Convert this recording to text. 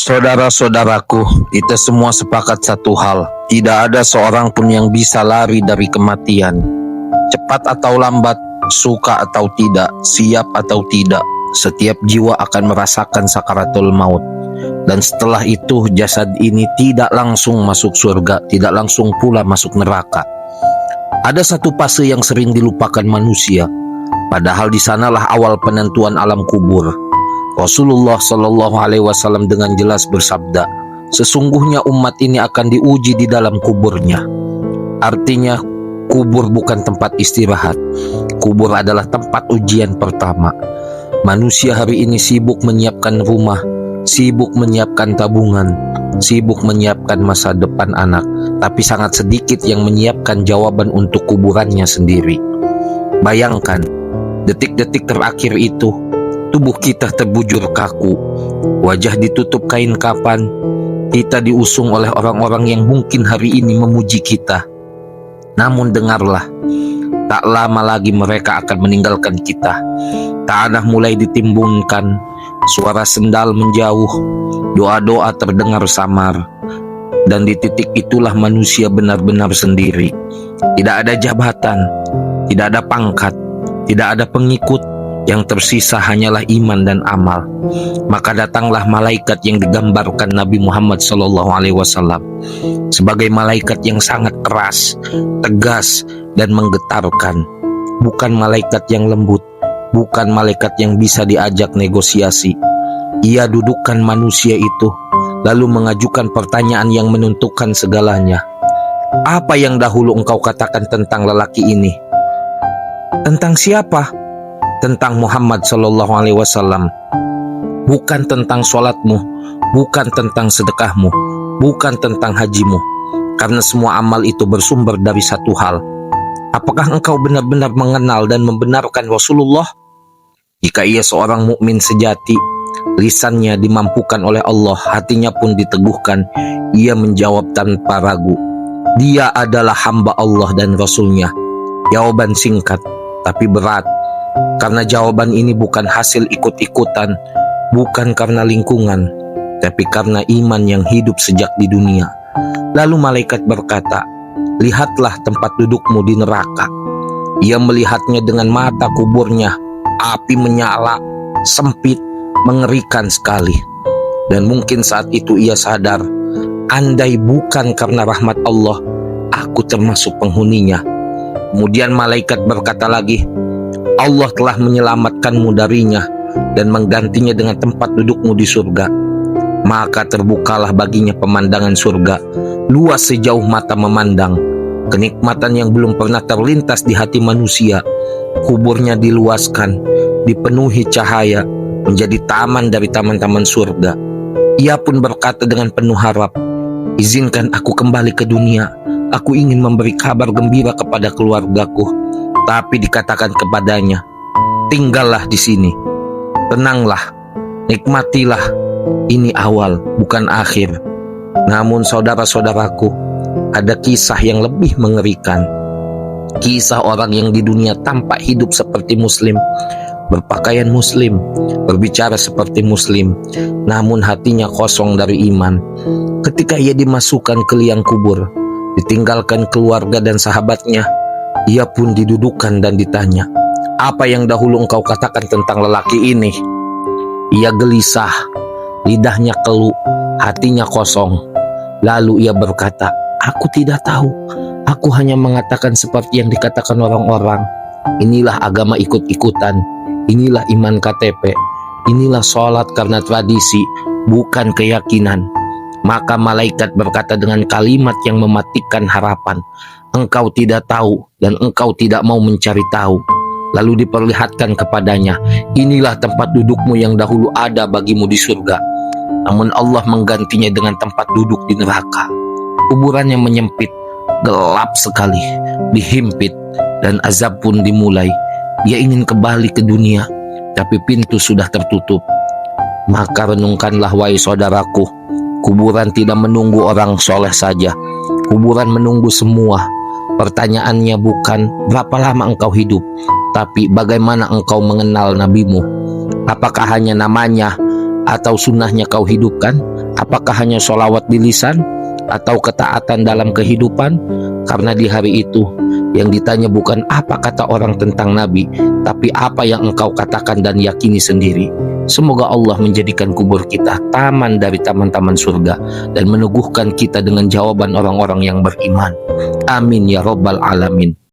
Saudara-saudaraku, kita semua sepakat satu hal, tidak ada seorang pun yang bisa lari dari kematian. Cepat atau lambat, suka atau tidak, siap atau tidak, setiap jiwa akan merasakan sakaratul maut. Dan setelah itu jasad ini tidak langsung masuk surga, tidak langsung pula masuk neraka. Ada satu fase yang sering dilupakan manusia, padahal di sanalah awal penentuan alam kubur. Rasulullah Shallallahu Alaihi Wasallam dengan jelas bersabda, sesungguhnya umat ini akan diuji di dalam kuburnya. Artinya, kubur bukan tempat istirahat. Kubur adalah tempat ujian pertama. Manusia hari ini sibuk menyiapkan rumah, sibuk menyiapkan tabungan, sibuk menyiapkan masa depan anak, tapi sangat sedikit yang menyiapkan jawaban untuk kuburannya sendiri. Bayangkan, detik-detik terakhir itu, tubuh kita terbujur kaku, wajah ditutup kain kafan, kita diusung oleh orang-orang yang mungkin hari ini memuji kita. Namun dengarlah, tak lama lagi mereka akan meninggalkan kita. Tanah mulai ditimbunkan, suara sendal menjauh, doa-doa terdengar samar, dan di titik itulah manusia benar-benar sendiri. Tidak ada jabatan, tidak ada pangkat, tidak ada pengikut. Yang tersisa hanyalah iman dan amal. Maka datanglah malaikat yang digambarkan Nabi Muhammad SAW sebagai malaikat yang sangat keras, tegas, dan menggetarkan. Bukan malaikat yang lembut, bukan malaikat yang bisa diajak negosiasi. Ia dudukkan manusia itu, lalu mengajukan pertanyaan yang menentukan segalanya. Apa yang dahulu engkau katakan tentang lelaki ini? Tentang siapa? Tentang Muhammad Sallallahu Alaihi Wasallam, bukan tentang sholatmu, bukan tentang sedekahmu, bukan tentang hajimu, karena semua amal itu bersumber dari satu hal. Apakah engkau benar-benar mengenal dan membenarkan Rasulullah? Jika ia seorang mukmin sejati, lisannya dimampukan oleh Allah, hatinya pun diteguhkan, ia menjawab tanpa ragu, dia adalah hamba Allah dan Rasulnya. Jawaban singkat tapi berat. Karena jawaban ini bukan hasil ikut-ikutan, bukan karena lingkungan, tapi karena iman yang hidup sejak di dunia. Lalu malaikat berkata, lihatlah tempat dudukmu di neraka. Ia melihatnya dengan mata kuburnya, api menyala, sempit, mengerikan sekali. Dan mungkin saat itu ia sadar, andai bukan karena rahmat Allah, aku termasuk penghuninya. Kemudian malaikat berkata lagi, Allah telah menyelamatkanmu darinya dan menggantinya dengan tempat dudukmu di surga. Maka terbukalah baginya pemandangan surga, luas sejauh mata memandang. Kenikmatan yang belum pernah terlintas di hati manusia. Kuburnya diluaskan, dipenuhi cahaya, menjadi taman dari taman-taman surga. Ia pun berkata dengan penuh harap, izinkan aku kembali ke dunia. Aku ingin memberi kabar gembira kepada keluargaku. Tapi dikatakan kepadanya, tinggallah di sini, tenanglah, nikmatilah, ini awal bukan akhir. Namun saudara-saudaraku, ada kisah yang lebih mengerikan. Kisah orang yang di dunia tampak hidup seperti muslim, berpakaian muslim, berbicara seperti muslim, namun hatinya kosong dari iman. Ketika ia dimasukkan ke liang kubur, ditinggalkan keluarga dan sahabatnya, ia pun didudukkan dan ditanya, apa yang dahulu engkau katakan tentang lelaki ini? Ia gelisah, lidahnya keluh, hatinya kosong. Lalu ia berkata, aku tidak tahu, aku hanya mengatakan seperti yang dikatakan orang-orang. Inilah agama ikut-ikutan, inilah iman KTP, inilah sholat karena tradisi, bukan keyakinan. Maka malaikat berkata dengan kalimat yang mematikan harapan, engkau tidak tahu dan engkau tidak mau mencari tahu. Lalu diperlihatkan kepadanya, inilah tempat dudukmu yang dahulu ada bagimu di surga. Namun Allah menggantinya dengan tempat duduk di neraka. Kuburannya menyempit, gelap sekali, dihimpit, dan azab pun dimulai. Dia ingin kembali ke dunia, tapi pintu sudah tertutup. Maka renungkanlah wahai saudaraku, kuburan tidak menunggu orang soleh saja. Kuburan menunggu semua. Pertanyaannya bukan berapa lama engkau hidup, tapi bagaimana engkau mengenal nabimu. Apakah hanya namanya atau sunnahnya kau hidupkan, Apakah hanya sholawat di lisan atau ketaatan dalam kehidupan? Karena di hari itu yang ditanya bukan apa kata orang tentang Nabi, tapi apa yang engkau katakan dan yakini sendiri. Semoga Allah menjadikan kubur kita taman dari taman-taman surga dan meneguhkan kita dengan jawaban orang-orang yang beriman. Amin ya Rabbal Alamin.